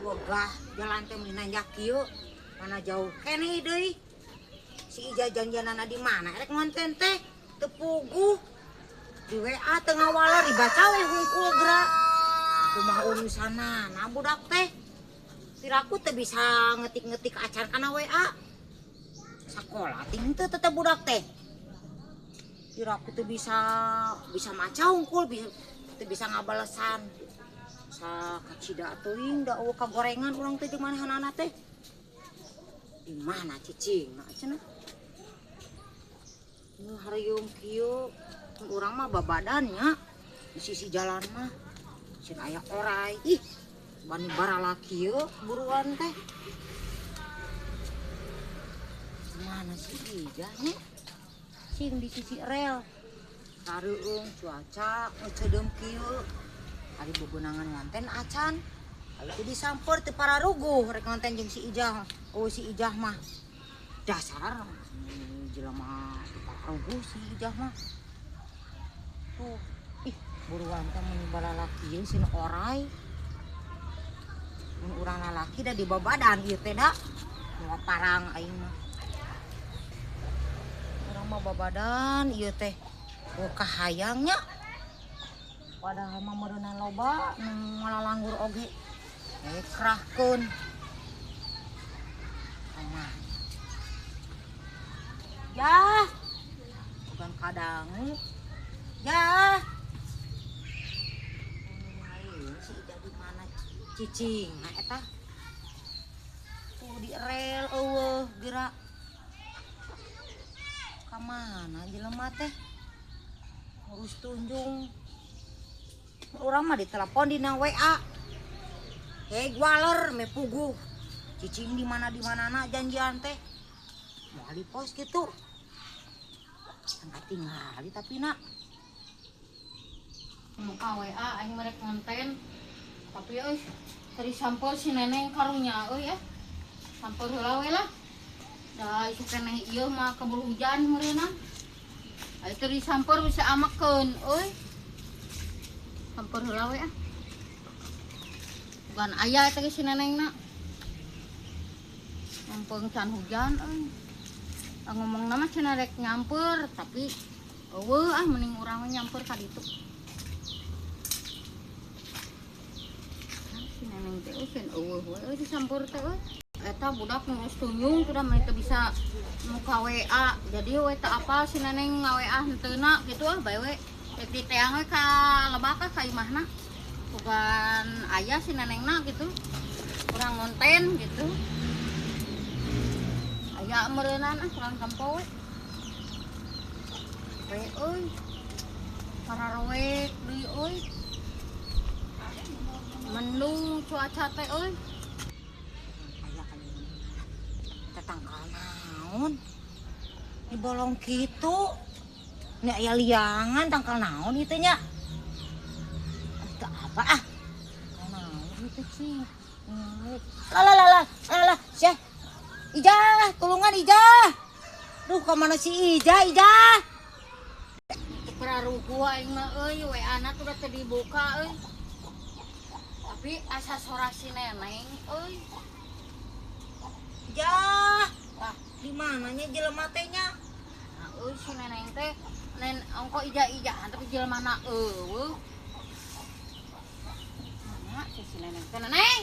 wegah jalan teh nanjak kieu mana jauh keneh deui si Ija janjianana di mana rek ngonten teh teu puguh di WA teu ngawala dibaca we hungkul geura kumaha urusanna nah budak teh tiraku teu bisa ngetik-ngetik acan kana WA sakola ting teu tetep budak teh tiraku teu bisa maca hungkul teu bisa ngabalesan sa kacida teuing da eueuh kagorengan urang teh jeung manehanana teh di mana cicingna cenah nu hareuyeum kieu urang mah babadannya di sisi jalan mah ceun aya orai ih bani barala kieu buruan teh mana si Ija nya cing di sisi rel sareueung cuaca ngecedeum kieu ari bebeunangan nganten acan atuh disamper teu pararuguh rek nganten jeung si Ijah oh si Ijah mah dasar jelema teu pararuguh si Ijah mah tuh ih buruan teh mun balalaki ieu sieun orai mun urang lalaki da di babadan ieu teh da moal parang aing mah urang mah babadan ieu teh oh kahayangnya padahal mah meureunna loba nu ngalalanggur oge krahkeun aman ya bukan kadangu ya si Ija di mana cicing nah eta tuh di rel eueuh geura ka mana jelema teh ngurus tunjung urang mah ditelepon dina WA hei gwaler me puguh cicing di mana na janjian teh moal di pos kitu angkat tinggali tapi nak muka WA aing merek ngonten tapi euy tadi sampel si neneng karunya euy ya sampel heula we lah da isu keneh ieu mah keburu hujan meureunna aya tadi sampel bisa amakeun euy sampel heula we ah bukan aya teh si nenengna mumpung can hujan euy ngomong nama cenah rek nyamper tapi eueuh ah mending urang mah nyamper ka ditu si neneng teh euy eueuh we disamper teh euy eta budak ngurus tunjung kuda mah teu bisa muka WA jadi we teu apal si neneng nga-WA heuteuna kitu ah bae we di teang we ka lebaka ka imahna bukan ayah si nenengna gitu kurang ngonten gitu aya meureunana kurang tempo we euy pararoek deui euy mendung cuaca teh euy tangkal naon di bolong kitu nya aya liangan tangkal naon ieu teh nya teu apa ah naon ieu teh cing lah syeh Ija tulungan Ija duh ka mana si Ija prarugu aing mah euy WA-na tuh udah teu dibuka euy tapi asa sora si neneng euy Ija tah di mana nya jelema teh nya nah euy si neneng teh ongko ija-ijaan tapi jelemana eueuh mana si neneng teh neneng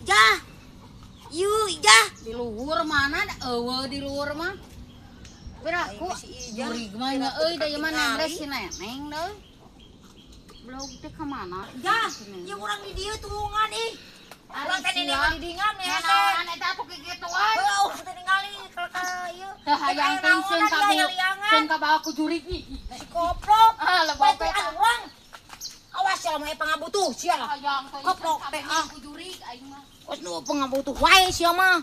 Ija ieu Ija di luhur mana eueuh di luhur mah beraku jurig mah nya euy da ieu mah nembres si neneng deui blog teh ka mana Ija ieu urang di dieu tulungan ih urang teh ningali dingan ya teh naon eta atuh kigituan heuh teh ningali ka ieu teh hayang teh seun ka bawa ku jurig ih si koplok ah lebay teh urang awas ya mah pangabutuh sia hayang teh koplok teh ah ku jurig aing mah wes nu pangabutuh wae sia mah